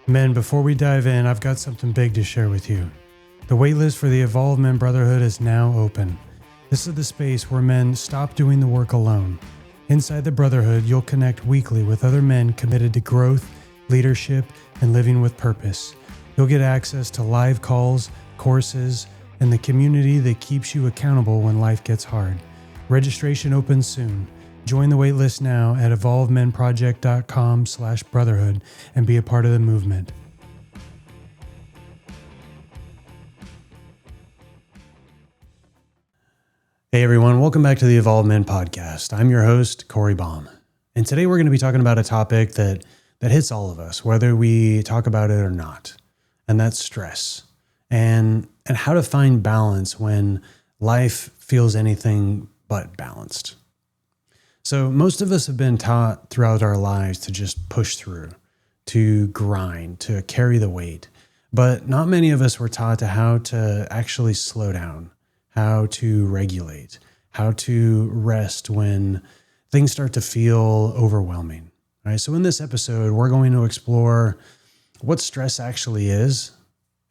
Men, before we dive in, I've got something big to share with you. The waitlist for the Evolved Men Brotherhood is now open. This is the space where men stop doing the work alone. Inside the Brotherhood, you'll connect weekly with other men committed to growth, leadership, and living with purpose. You'll get access to live calls, courses, and the community that keeps you accountable when life gets hard. Registration opens soon. Join the waitlist now at evolvemenproject.com/brotherhood and be a part of the movement. Hey everyone, welcome back to the Evolved Men Podcast. I'm your host, Corey Baum. And today we're going to be talking about a topic that hits all of us, whether we talk about it or not. And that's stress. And how to find balance when life feels anything but balanced. So most of us have been taught throughout our lives to just push through, to grind, to carry the weight. But not many of us were taught how to actually slow down, how to regulate, how to rest when things start to feel overwhelming. All right, so in this episode, we're going to explore what stress actually is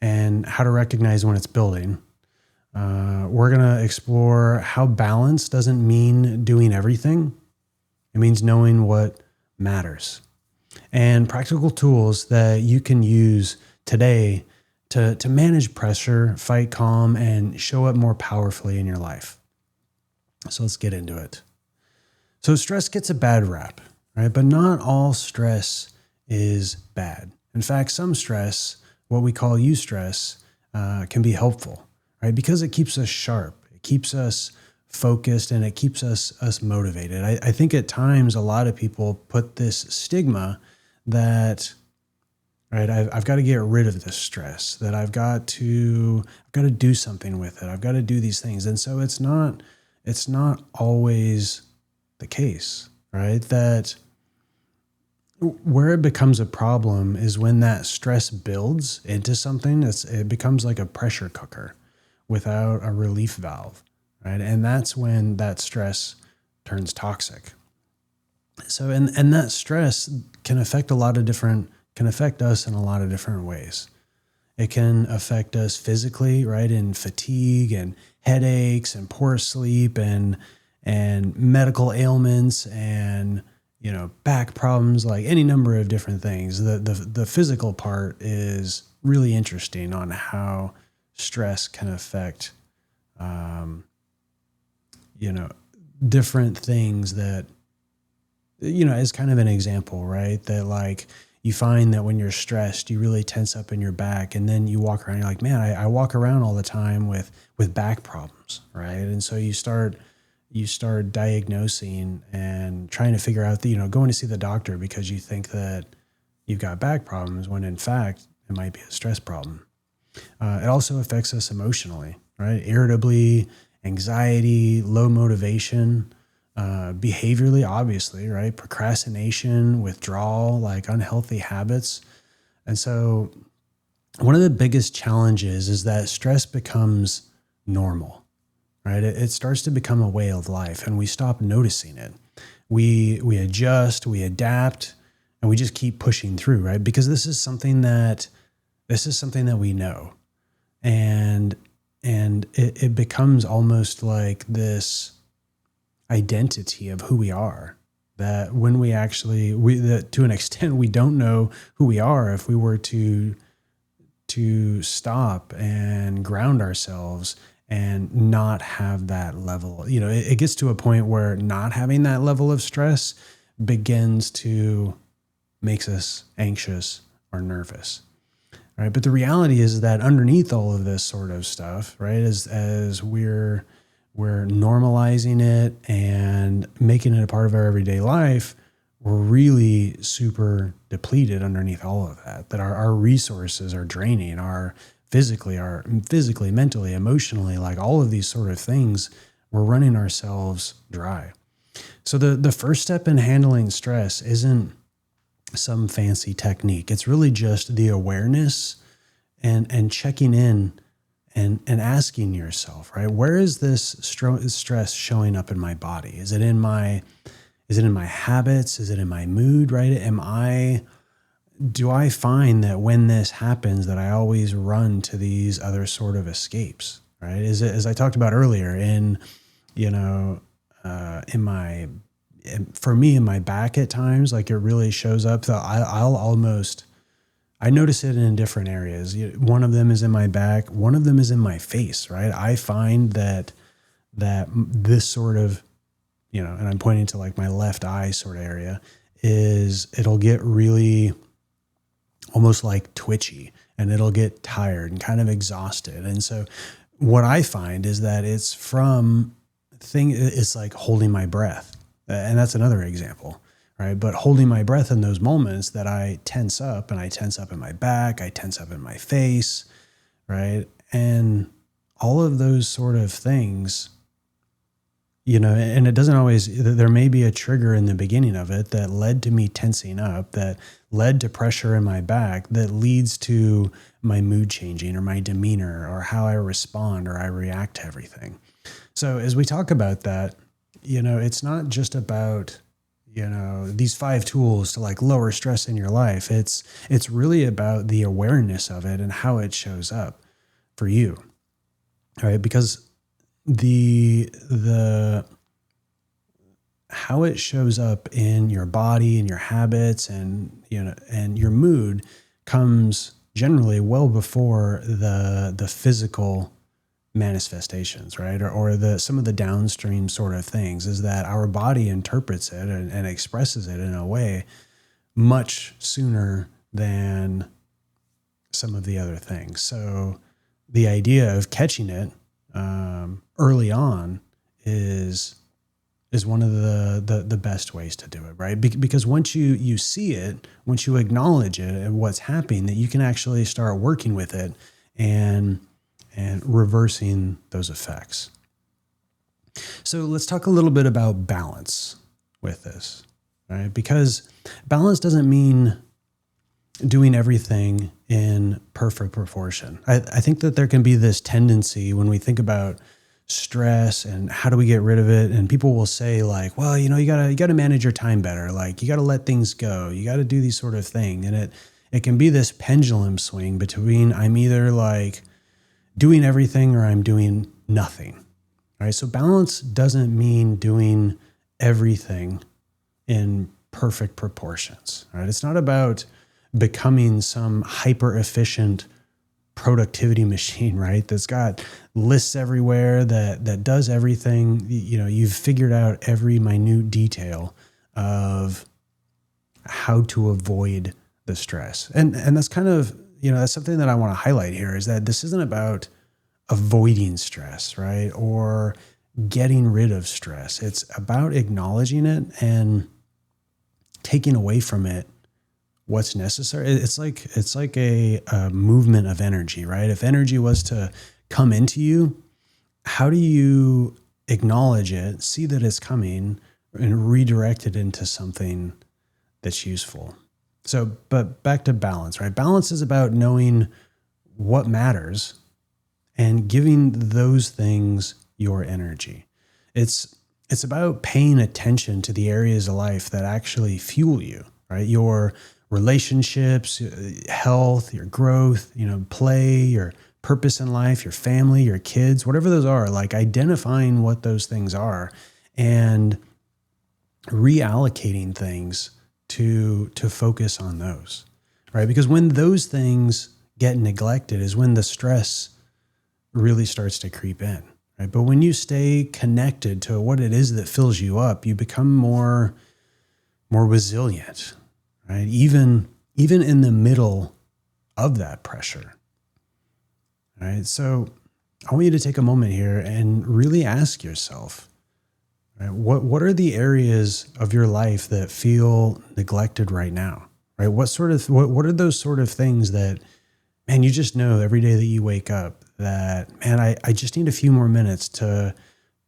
and how to recognize when it's building. We're going to explore how balance doesn't mean doing everything. It means knowing what matters, and practical tools that you can use today to manage pressure, fight calm, and show up more powerfully in your life. So let's get into it. So stress gets a bad rap, right? But not all stress is bad. In fact, some stress, what we call eustress, can be helpful, right? Because it keeps us sharp, it keeps us focused, and it keeps us motivated. I think at times a lot of people put this stigma that, right, I've got to get rid of this stress, that I've got to do something with it. I've got to do these things. And so it's not always the case, right? That where it becomes a problem is when that stress builds into something. It becomes like a pressure cooker without a relief valve. Right. And that's when that stress turns toxic. So, and that stress can affect us in a lot of different ways. It can affect us physically, right? In fatigue and headaches and poor sleep and medical ailments and, back problems, like any number of different things. The physical part is really interesting on how stress can affect, different things that, as kind of an example, right? That like you find that when you're stressed, you really tense up in your back, and then you walk around, you're like, man, I walk around all the time with back problems, right? And so you start diagnosing and trying to figure out going to see the doctor because you think that you've got back problems when in fact it might be a stress problem. It also affects us emotionally, right? Irritably, anxiety, low motivation, behaviorally, obviously, right? Procrastination, withdrawal, like unhealthy habits. And so one of the biggest challenges is that stress becomes normal, right? It starts to become a way of life, and we stop noticing it. We adjust, we adapt, and we just keep pushing through, right? Because this is something that we know. And it becomes almost like this identity of who we are, that when that to an extent, we don't know who we are if we were to stop and ground ourselves and not have that level. It gets to a point where not having that level of stress begins to makes us anxious or nervous. Right. But the reality is that underneath all of this sort of stuff, right, as we're normalizing it and making it a part of our everyday life, we're really super depleted underneath all of that our resources are draining, our physically, mentally, emotionally, like all of these sort of things, we're running ourselves dry. So the first step in handling stress isn't some fancy technique. It's really just the awareness and checking in and asking yourself, right? Where is this stress showing up in my body? Is it in my habits? Is it in my mood, right? Am I do I find that when this happens, that I always run to these other sort of escapes, right? Is it, as I talked about earlier, you know, for me, in my back at times, like it really shows up. So I notice it in different areas. One of them is in my back. One of them is in my face, right? I find that this sort of, and I'm pointing to like my left eye sort of area, it'll get really almost like twitchy, and it'll get tired and kind of exhausted. And so what I find is that it's like holding my breath. And that's another example, right? But holding my breath in those moments that I tense up, and I tense up in my back, I tense up in my face, right? And all of those sort of things, and it doesn't always, there may be a trigger in the beginning of it that led to me tensing up, that led to pressure in my back, that leads to my mood changing or my demeanor or how I respond or I react to everything. So as we talk about that, it's not just about, these 5 tools to like lower stress in your life. It's really about the awareness of it and how it shows up for you. All right. Because the how it shows up in your body and your habits and, and your mood comes generally well before the physical manifestations, right? Or some of the downstream sort of things, is that our body interprets it and expresses it in a way much sooner than some of the other things. So the idea of catching it early on is one of the best ways to do it, right? Because once you see it, once you acknowledge it and what's happening, that you can actually start working with it and reversing those effects. So let's talk a little bit about balance with this, right? Because balance doesn't mean doing everything in perfect proportion. I think that there can be this tendency when we think about stress and how do we get rid of it, and people will say like, well, you gotta manage your time better. Like you gotta let things go. You gotta do these sort of thing. And it can be this pendulum swing between I'm either like doing everything or I'm doing nothing. All right. So balance doesn't mean doing everything in perfect proportions. All right. It's not about becoming some hyper efficient productivity machine, right? That's got lists everywhere that does everything. You've figured out every minute detail of how to avoid the stress. And that's kind of, that's something that I want to highlight here, is that this isn't about avoiding stress, right? Or getting rid of stress. It's about acknowledging it and taking away from it what's necessary. It's like a movement of energy, right? If energy was to come into you, how do you acknowledge it, see that it's coming, and redirect it into something that's useful? So, but back to balance, right? Balance is about knowing what matters and giving those things your energy. It's about paying attention to the areas of life that actually fuel you, right? Your relationships, health, your growth, play, your purpose in life, your family, your kids, whatever those are, like identifying what those things are and reallocating things to focus on those, right? Because when those things get neglected is when the stress really starts to creep in, right? But when you stay connected to what it is that fills you up, you become more resilient, right? Even in the middle of that pressure, right? So I want you to take a moment here and really ask yourself, right? What are the areas of your life that feel neglected right now, right? What are those sort of things that, man, you just know every day that you wake up that, man, I just need a few more minutes to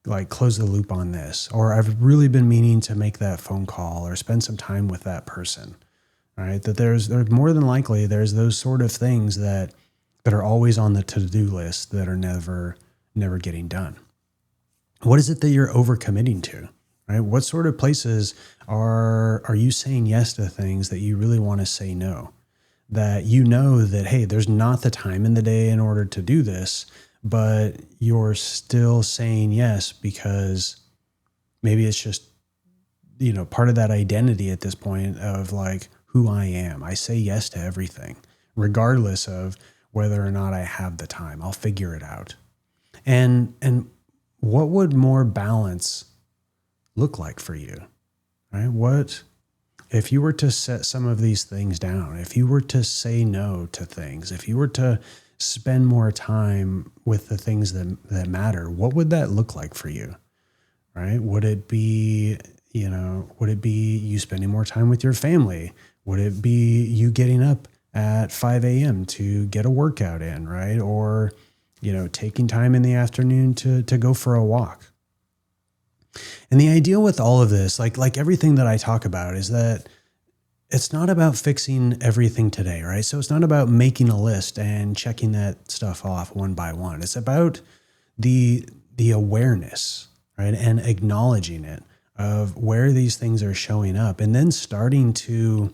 like close the loop on this, or I've really been meaning to make that phone call or spend some time with that person, right? That there's more than likely there's those sort of things that are always on the to-do list that are never getting done. What is it that you're overcommitting to, right? What sort of places are you saying yes to things that you really want to say no? that you know that, hey, there's not the time in the day in order to do this, but you're still saying yes because maybe it's just, part of that identity at this point of like who I am. I say yes to everything, regardless of whether or not I have the time. I'll figure it out. And what would more balance look like for you, right? What if you were to set some of these things down, if you were to say no to things, if you were to spend more time with the things that matter, what would that look like for you, right? Would it be you spending more time with your family? Would it be you getting up at 5 a.m. to get a workout in, right? Or, taking time in the afternoon to go for a walk? And the idea with all of this, like everything that I talk about, is that it's not about fixing everything today, right? So it's not about making a list and checking that stuff off one by one. It's about the awareness, right? And acknowledging it of where these things are showing up, and then starting to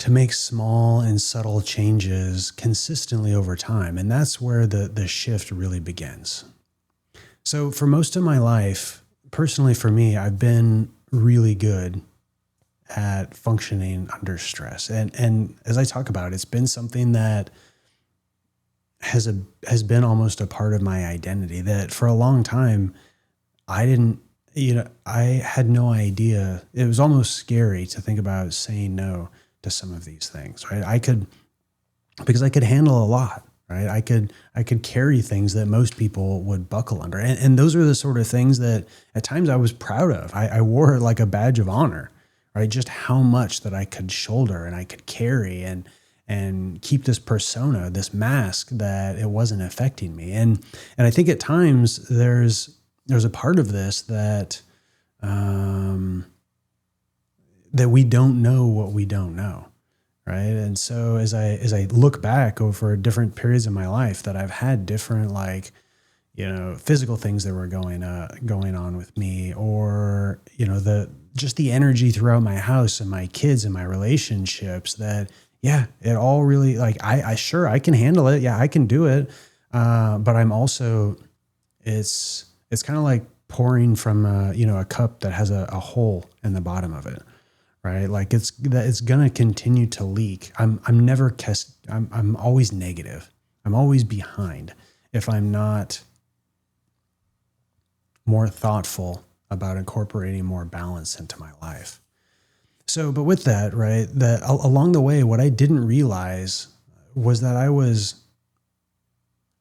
make small and subtle changes consistently over time. And that's where the shift really begins. So for most of my life, personally for me, I've been really good at functioning under stress. And as I talk about, it's been something that has been almost a part of my identity, that for a long time, I had no idea. It was almost scary to think about saying no to some of these things, right? Because I could handle a lot, right? I could carry things that most people would buckle under. And those are the sort of things that at times I was proud of. I wore it like a badge of honor, right? Just how much that I could shoulder and I could carry and keep this persona, this mask that it wasn't affecting me. And I think at times there's a part of this that we don't know what we don't know, right? And so as I look back over different periods of my life, that I've had different physical things that were going on with me, or just the energy throughout my house and my kids and my relationships, that it all really, I can handle it. Yeah, I can do it. But I'm also, it's kind of like pouring from a cup that has a hole in the bottom of it, right? Like it's going to continue to leak. I'm always negative. I'm always behind if I'm not more thoughtful about incorporating more balance into my life. So, but with that, right, that along the way, what I didn't realize was that I was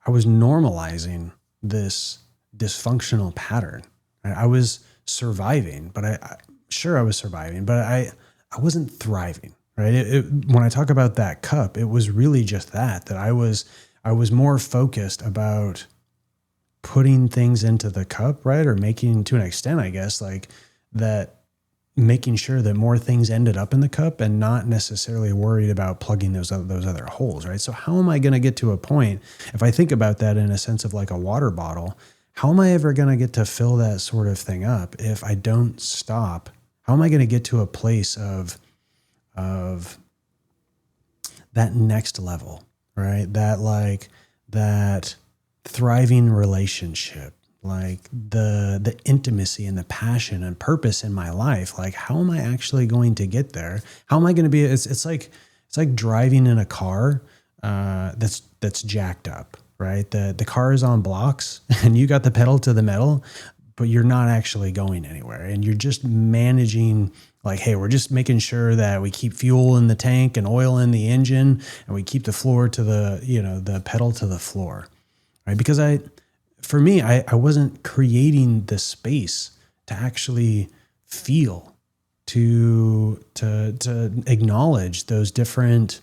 normalizing this dysfunctional pattern. I was surviving, but I was surviving, but I wasn't thriving, right? When I talk about that cup, it was really just that I was more focused about putting things into the cup, right? Or making, to an extent, I guess, like that, making sure that more things ended up in the cup, and not necessarily worried about plugging those other holes, right? So how am I going to get to a point, if I think about that in a sense of like a water bottle, how am I ever going to get to fill that sort of thing up if I don't stop? How am I going to get to a place of that next level, right? That thriving relationship, like the intimacy and the passion and purpose in my life. Like, how am I actually going to get there? How am I going to be? It's like driving in a car that's jacked up, right? The car is on blocks and you got the pedal to the metal, but you're not actually going anywhere. And you're just managing, like, hey, we're just making sure that we keep fuel in the tank and oil in the engine, and we keep the floor to the pedal to the floor, right? Because for me, I wasn't creating the space to actually feel, to acknowledge those different,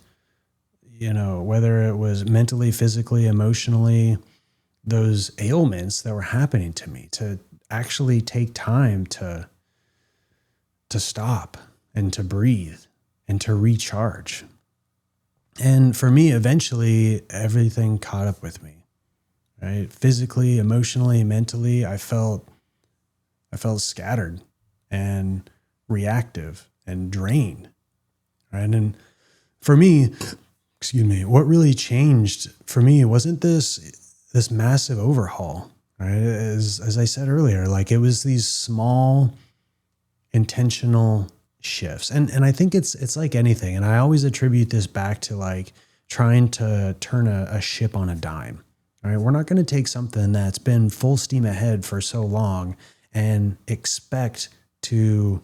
whether it was mentally, physically, emotionally, those ailments that were happening to me, to actually take time to stop and to breathe and to recharge. And for me, eventually everything caught up with me, right? Physically, emotionally, mentally, I felt scattered and reactive and drained, right? And for me, what really changed for me wasn't this massive overhaul, right? As I said earlier, like it was these small intentional shifts. And I think it's like anything. And I always attribute this back to like trying to turn a ship on a dime. All right. We're not going to take something that's been full steam ahead for so long and expect to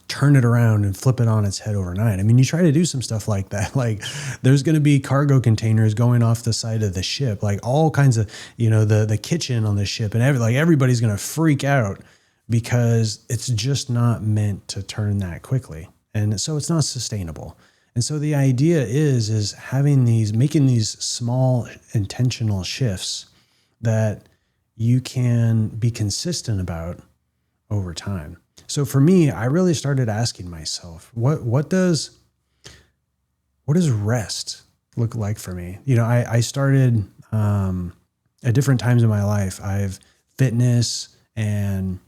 turn it around and flip it on its head overnight. I mean, you try to do some stuff like that. Like there's going to be cargo containers going off the side of the ship, like all kinds of, the kitchen on the ship and everybody's going to freak out because it's just not meant to turn that quickly. And so it's not sustainable. And so the idea is making these small intentional shifts that you can be consistent about over time. So for me, I really started asking myself, what does rest look like for me? I started at different times in my life. Fitness and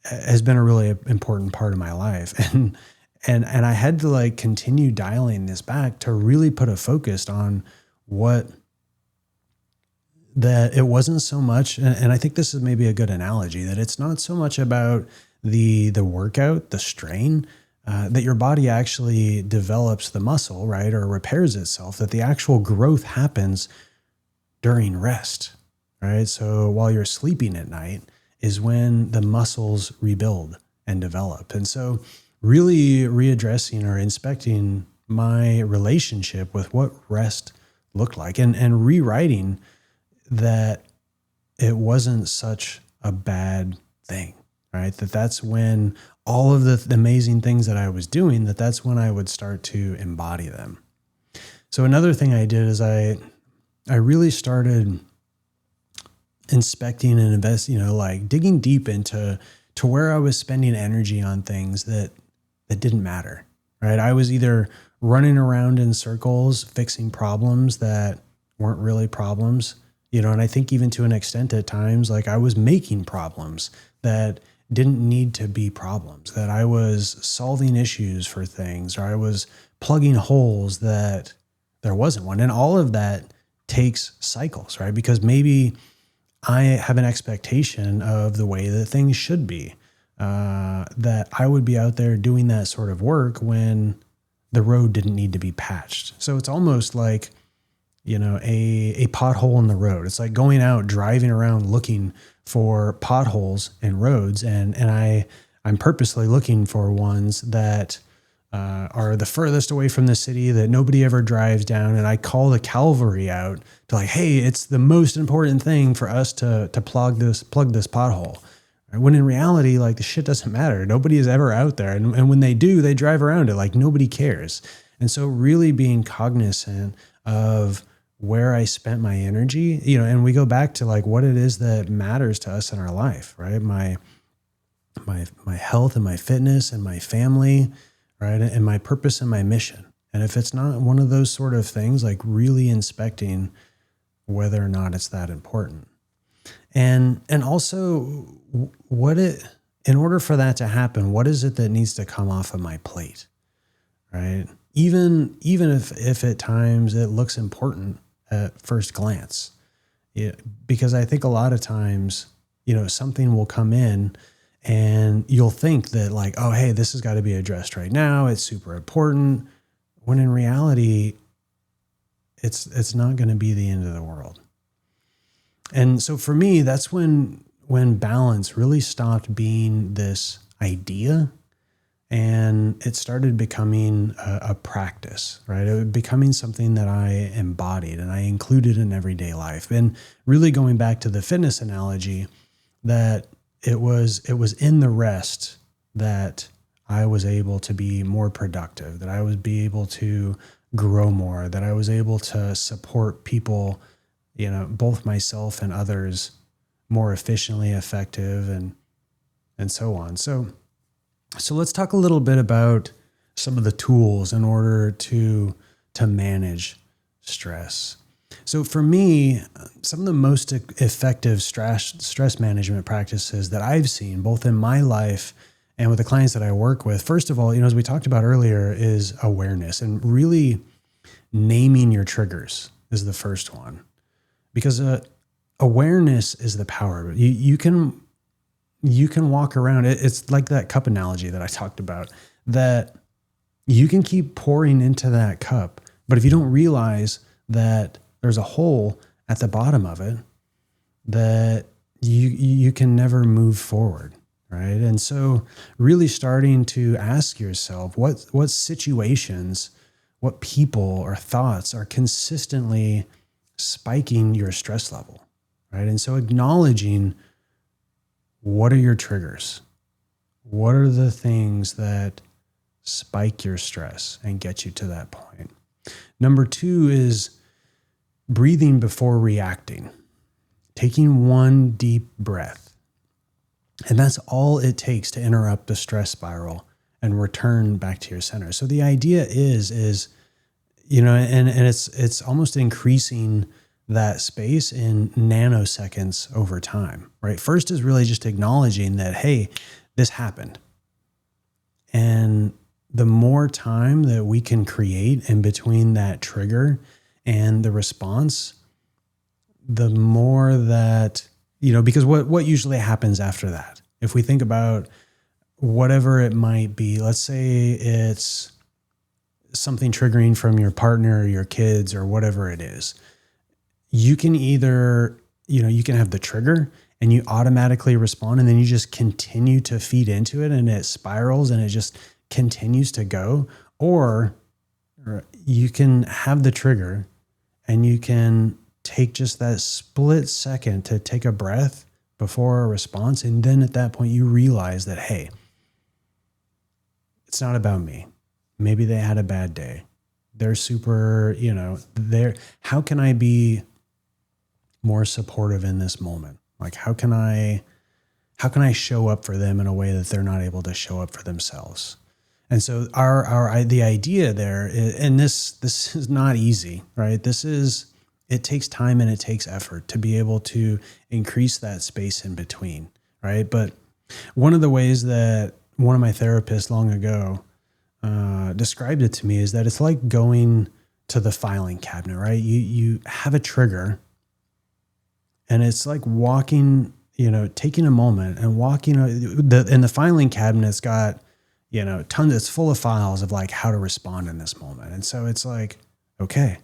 has been a really important part of my life. And I had to like continue dialing this back to really put a focus on that it wasn't so much. And I think this is maybe a good analogy, that it's not so much about the workout, the strain, that your body actually develops the muscle, right? Or repairs itself, that the actual growth happens during rest, right? So while you're sleeping at night is when the muscles rebuild and develop. And so really readdressing or inspecting my relationship with what rest looked like and rewriting that it wasn't such a bad thing, right? That's when all of the amazing things that I was doing, that's when I would start to embody them. So another thing I did is I really started inspecting and digging deep into where I was spending energy on things that didn't matter, right? I was either running around in circles, fixing problems that weren't really problems, and I think even to an extent at times, like I was making problems that didn't need to be problems, that I was solving issues for things, or I was plugging holes that there wasn't one. And all of that takes cycles, right? Because maybe I have an expectation of the way that things should be, that I would be out there doing that sort of work when the road didn't need to be patched. So it's almost like, a pothole in the road. It's like going out, driving around looking for potholes in roads. And I'm purposely looking for ones that are the furthest away from the city that nobody ever drives down. And I call the cavalry out to like, hey, it's the most important thing for us to plug this pothole. When in reality, like the shit doesn't matter. Nobody is ever out there. And when they do, they drive around it like nobody cares. And so really being cognizant of where I spent my energy, and we go back to like what it is that matters to us in our life, right? My health and my fitness and my family, right? And my purpose and my mission. And if it's not one of those sort of things, like really inspecting whether or not it's that important. And also in order for that to happen, what is it that needs to come off of my plate, right? Even if at times it looks important at first glance, because I think a lot of times, something will come in and you'll think that like, oh, hey, this has got to be addressed right now. It's super important. When in reality, it's not going to be the end of the world. And so for me, that's when balance really stopped being this idea and it started becoming a practice, right? It was becoming something that I embodied and I included in everyday life. And really going back to the fitness analogy, that it was in the rest that I was able to be more productive, that I would be able to grow more, that I was able to support people, both myself and others more efficiently, effective, and so on. So let's talk a little bit about some of the tools in order to manage stress. So for me, some of the most effective stress management practices that I've seen, both in my life and with the clients that I work with, first of all, as we talked about earlier, is awareness, and really naming your triggers is the first one, because awareness is the power. You can walk around. It's like that cup analogy that I talked about, that you can keep pouring into that cup, but if you don't realize that there's a hole at the bottom of it, that you can never move forward, right? And so really starting to ask yourself what situations, what people or thoughts are consistently spiking your stress level, right? And so acknowledging, what are your triggers? What are the things that spike your stress and get you to that point? Number 2 is breathing before reacting, taking one deep breath. And that's all it takes to interrupt the stress spiral and return back to your center. So the idea is, and it's almost increasing that space in nanoseconds over time, right? First is really just acknowledging that, hey, this happened. And the more time that we can create in between that trigger and the response, the more that, because what usually happens after that, if we think about whatever it might be, let's say it's something triggering from your partner or your kids or whatever it is, you can either, you can have the trigger and you automatically respond, and then you just continue to feed into it and it spirals and it just continues to go. Or you can have the trigger and you can take just that split second to take a breath before a response. And then at that point you realize that, hey, it's not about me. Maybe they had a bad day. They're super, how can I be more supportive in this moment? Like, how can I show up for them in a way that they're not able to show up for themselves? And so the idea there is, and this is not easy, right? It takes time and it takes effort to be able to increase that space in between, right? But one of the ways that one of my therapists long ago described it to me is that it's like going to the filing cabinet, right? You have a trigger, and it's like walking, taking a moment and walking. In the filing cabinet's got, tons. It's full of files of like how to respond in this moment, and so it's like, okay,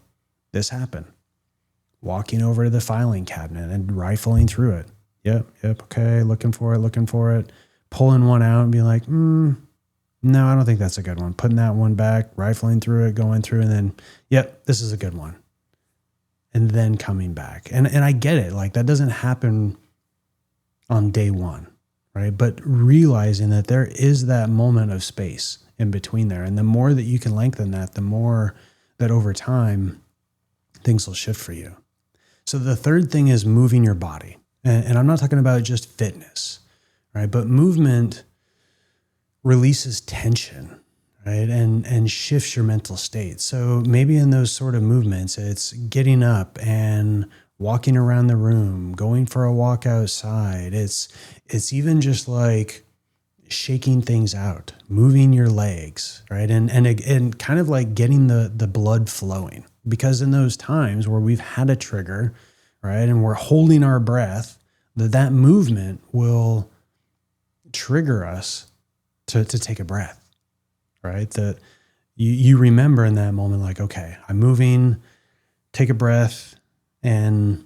this happened. Walking over to the filing cabinet and rifling through it. Yep, okay, looking for it. Pulling one out and being like, no, I don't think that's a good one. Putting that one back, rifling through it, going through, and then, yep, this is a good one. And then coming back. And I get it. Like, that doesn't happen on day one, right? But realizing that there is that moment of space in between there. And the more that you can lengthen that, the more that over time, things will shift for you. So the third thing is moving your body. And I'm not talking about just fitness, right? But movement releases tension, right? And shifts your mental state. So maybe in those sort of movements, it's getting up and walking around the room, going for a walk outside. It's even just like shaking things out, moving your legs, right? And kind of like getting the blood flowing. Because in those times where we've had a trigger, right, and we're holding our breath, that movement will trigger us to take a breath, right? That you remember in that moment, like, okay, I'm moving, take a breath, and,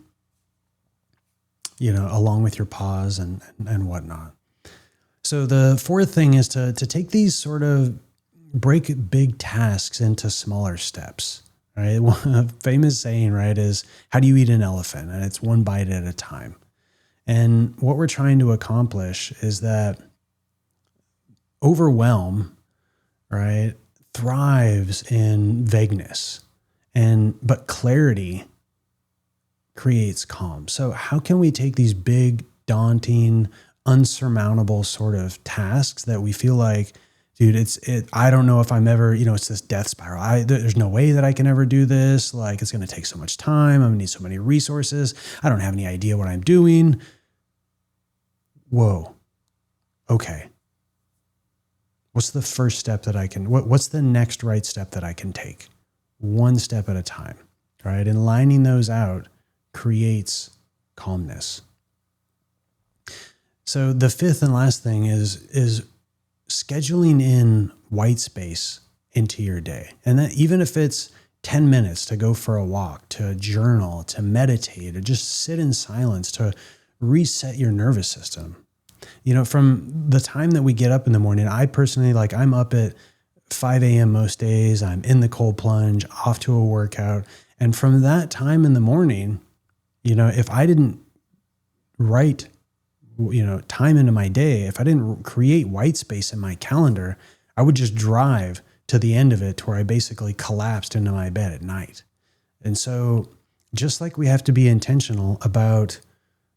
along with your pause and whatnot. So the fourth thing is to take these sort of break big tasks into smaller steps. Right? A famous saying, right, is how do you eat an elephant? And it's one bite at a time. And what we're trying to accomplish is that overwhelm, right, thrives in vagueness, but clarity creates calm. So how can we take these big, daunting, unsurmountable sort of tasks that we feel like, dude, I don't know if I'm ever, it's this death spiral. There's no way that I can ever do this. Like, it's going to take so much time. I'm going to need so many resources. I don't have any idea what I'm doing. Whoa. Okay. What's the first step that I can, what's the next right step that I can take? One step at a time, right? And lining those out creates calmness. So the fifth and last thing is scheduling in white space into your day. And that even if it's 10 minutes to go for a walk, to journal, to meditate, or just sit in silence to reset your nervous system. From the time that we get up in the morning, I personally, I'm up at 5 a.m. most days. I'm in the cold plunge, off to a workout. And from that time in the morning, if I didn't write, time into my day, if I didn't create white space in my calendar, I would just drive to the end of it to where I basically collapsed into my bed at night. And so just like we have to be intentional about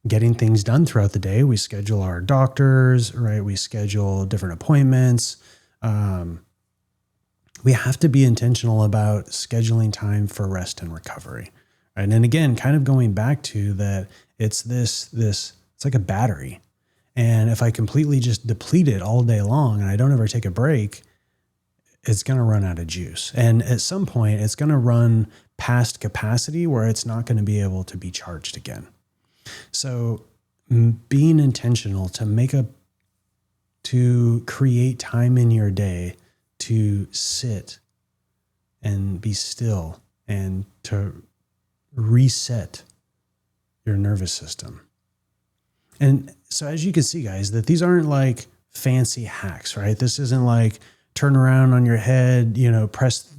getting things done throughout the day, we schedule our doctors, right? We schedule different appointments. We have to be intentional about scheduling time for rest and recovery. Right? And again, kind of going back to that, it's it's like a battery. And if I completely just deplete it all day long and I don't ever take a break, it's going to run out of juice. And at some point, it's going to run past capacity where it's not going to be able to be charged again. So being intentional to create time in your day to sit and be still and to reset your nervous system. And so as you can see, guys, that these aren't like fancy hacks, right? This isn't like turn around on your head, press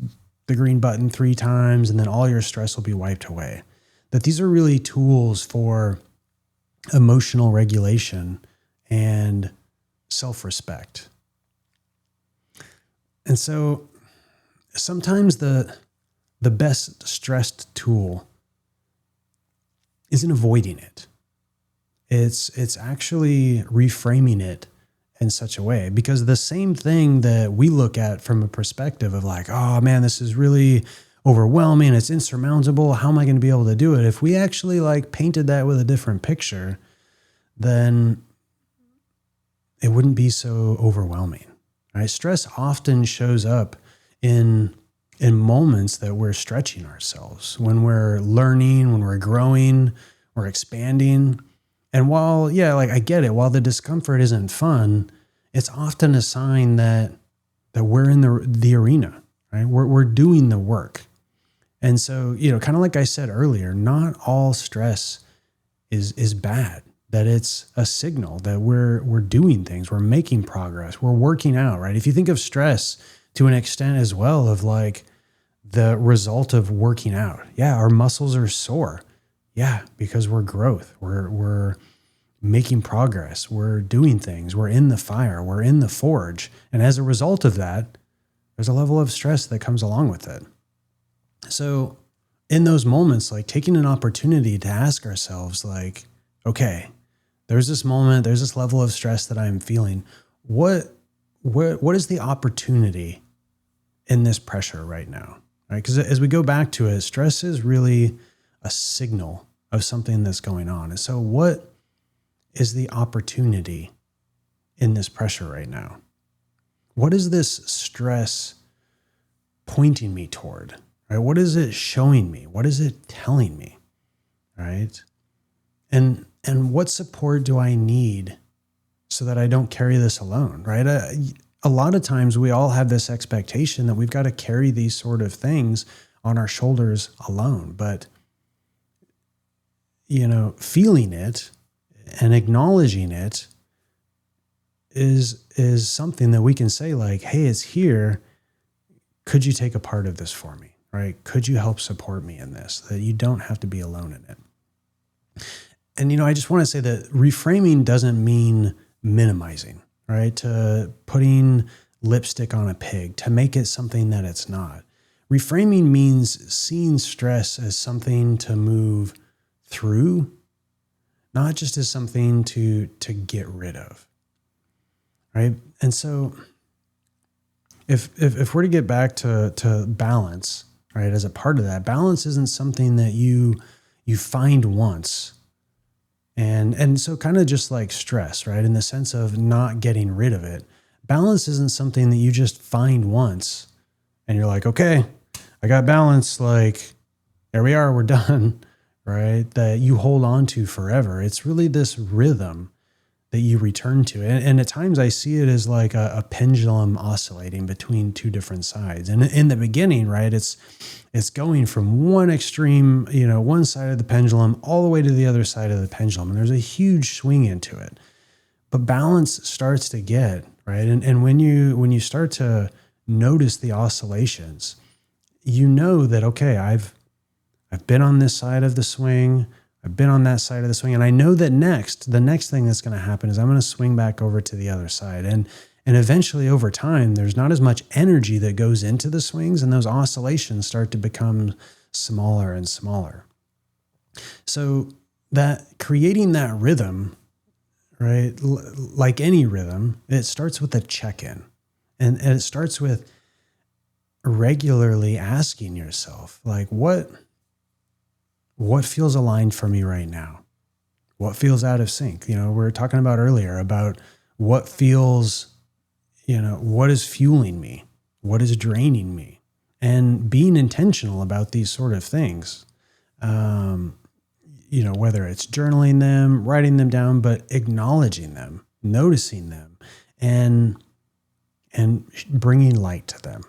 the green button 3 times and then all your stress will be wiped away. That these are really tools for emotional regulation and self-respect. And so sometimes the best stressed tool isn't avoiding it. It's actually reframing it in such a way, because the same thing that we look at from a perspective of like, oh man, this is really overwhelming, it's insurmountable, how am I going to be able to do it? If we actually painted that with a different picture, then it wouldn't be so overwhelming, right? Stress often shows up in moments that we're stretching ourselves, when we're learning, when we're growing, we're expanding. And while, I get it, while the discomfort isn't fun, it's often a sign that we're in the arena, right? We're doing the work. And so, kind of like I said earlier, not all stress is bad, that it's a signal that we're doing things, we're making progress, we're working out, right? If you think of stress to an extent as well of the result of working out. Yeah, our muscles are sore. Yeah, because we're growth. We're making progress. We're doing things. We're in the fire. We're in the forge. And as a result of that, there's a level of stress that comes along with it. So in those moments, taking an opportunity to ask ourselves, okay, there's this moment, there's this level of stress that I'm feeling. What is the opportunity in this pressure right now? Right? Because as we go back to it, stress is really a signal of something that's going on. And so what is the opportunity in this pressure right now? What is this stress pointing me toward? Right? What is it showing me? What is it telling me? Right? And what support do I need so that I don't carry this alone? Right? A lot of times we all have this expectation that we've got to carry these sort of things on our shoulders alone. But feeling it and acknowledging it is something that we can say hey, it's here. Could you take a part of this for me, right? Could you help support me in this, that you don't have to be alone in it? And, I just want to say that reframing doesn't mean minimizing, right? To putting lipstick on a pig, to make it something that it's not. Reframing means seeing stress as something to move through, not just as something to get rid of, right? And so if we're to get back to balance, right, as a part of that, balance isn't something that you find once. And so kind of just like stress, right, in the sense of not getting rid of it, balance isn't something that you just find once and you're like, okay, I got balance. Like, there we are, we're done, right? That you hold on to forever. It's really this rhythm that you return to. And at times I see it as like a pendulum oscillating between two different sides. And in the beginning, right, it's going from one extreme, one side of the pendulum all the way to the other side of the pendulum. And there's a huge swing into it. But balance starts to get, right? And when you start to notice the oscillations, you know that, okay, I've been on this side of the swing, I've been on that side of the swing, and I know that the next thing that's going to happen is I'm going to swing back over to the other side. And eventually over time, there's not as much energy that goes into the swings, and those oscillations start to become smaller and smaller. So that creating that rhythm, right, like any rhythm, it starts with a check-in. And it starts with regularly asking yourself, like, what feels aligned for me right now? What feels out of sync? We were talking about earlier about what feels, what is fueling me? What is draining me? And being intentional about these sort of things, whether it's journaling them, writing them down, but acknowledging them, noticing them, and bringing light to them.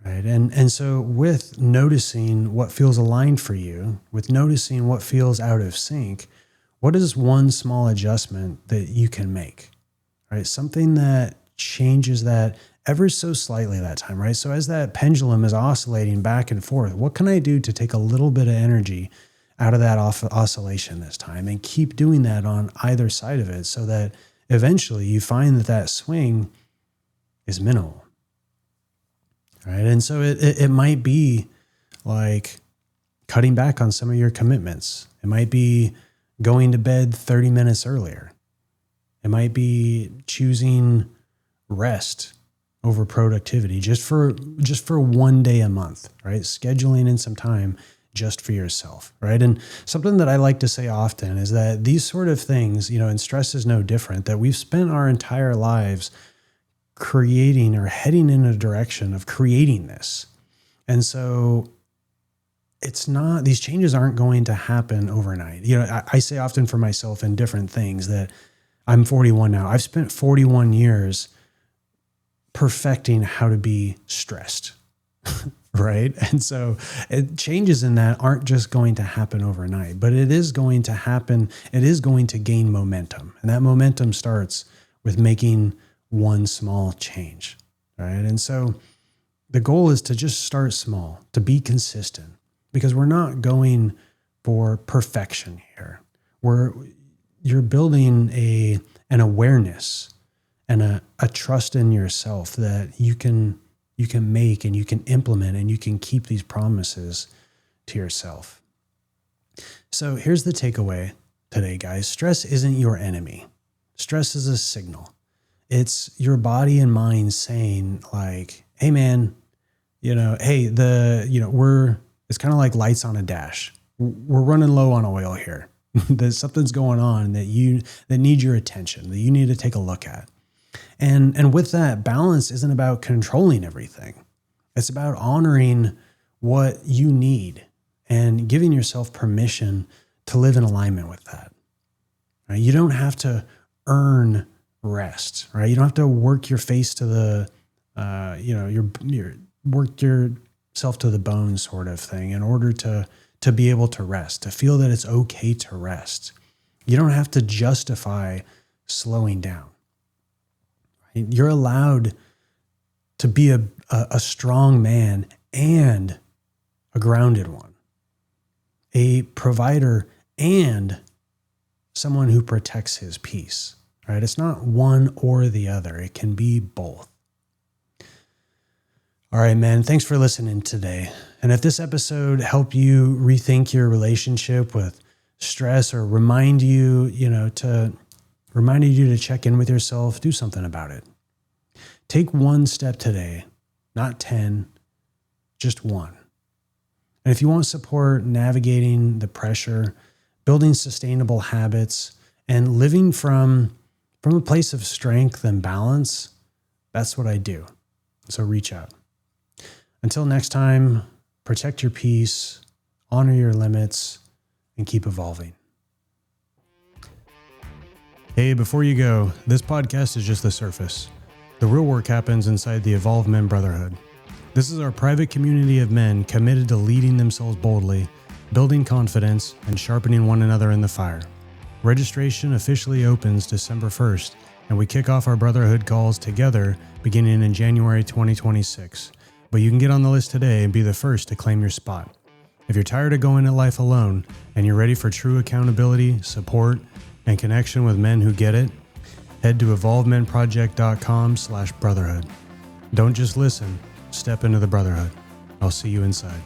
Right. And so with noticing what feels aligned for you, with noticing what feels out of sync, what is one small adjustment that you can make? Right. Something that changes that ever so slightly that time. Right. So as that pendulum is oscillating back and forth, what can I do to take a little bit of energy out of that oscillation this time and keep doing that on either side of it so that eventually you find that swing is minimal. Right. And so it might be like cutting back on some of your commitments. It might be going to bed 30 minutes earlier. It might be choosing rest over productivity just for one day a month, right? Scheduling in some time just for yourself, right? And something that I like to say often is that these sort of things, and stress is no different, that we've spent our entire lives creating or heading in a direction of creating this. And so these changes aren't going to happen overnight. I say often for myself in different things that I'm 41 now. I've spent 41 years perfecting how to be stressed, right? And so changes in that aren't just going to happen overnight, but it is going to happen. It is going to gain momentum. And that momentum starts with making one small change, right? And so the goal is to just start small, to be consistent, because we're not going for perfection here. You're building an awareness and a trust in yourself that you can make and you can implement and you can keep these promises to yourself. So here's the takeaway today, guys. Stress isn't your enemy. Stress is a signal. It's your body and mind saying like, hey man, it's kind of like lights on a dash. We're running low on oil here. There's something's going on that needs your attention, that you need to take a look at. And with that, balance isn't about controlling everything. It's about honoring what you need and giving yourself permission to live in alignment with that. Right? You don't have to earn rest, right? You don't have to work your face to the, work yourself to the bone sort of thing in order to be able to rest, to feel that it's okay to rest. You don't have to justify slowing down. Right? You're allowed to be a strong man and a grounded one, a provider and someone who protects his peace. Right? It's not one or the other. It can be both. All right, man. Thanks for listening today. And if this episode helped you rethink your relationship with stress or reminded you to check in with yourself, do something about it. Take one step today, not 10, just one. And if you want support navigating the pressure, building sustainable habits, and living from a place of strength and balance, That's what I do. So reach out. Until next time, protect your peace, honor your limits, and keep evolving. Hey, before you go, this podcast is just the surface. The real work happens inside the Evolved Men Brotherhood. This is our private community of men committed to leading themselves boldly, building confidence, and sharpening one another in the fire. Registration officially opens December 1st, and we kick off our Brotherhood calls together beginning in January 2026. But you can get on the list today and be the first to claim your spot. If you're tired of going at life alone and you're ready for true accountability, support, and connection with men who get it, head to evolvemenproject.com/brotherhood. Don't just listen, step into the brotherhood. I'll see you inside.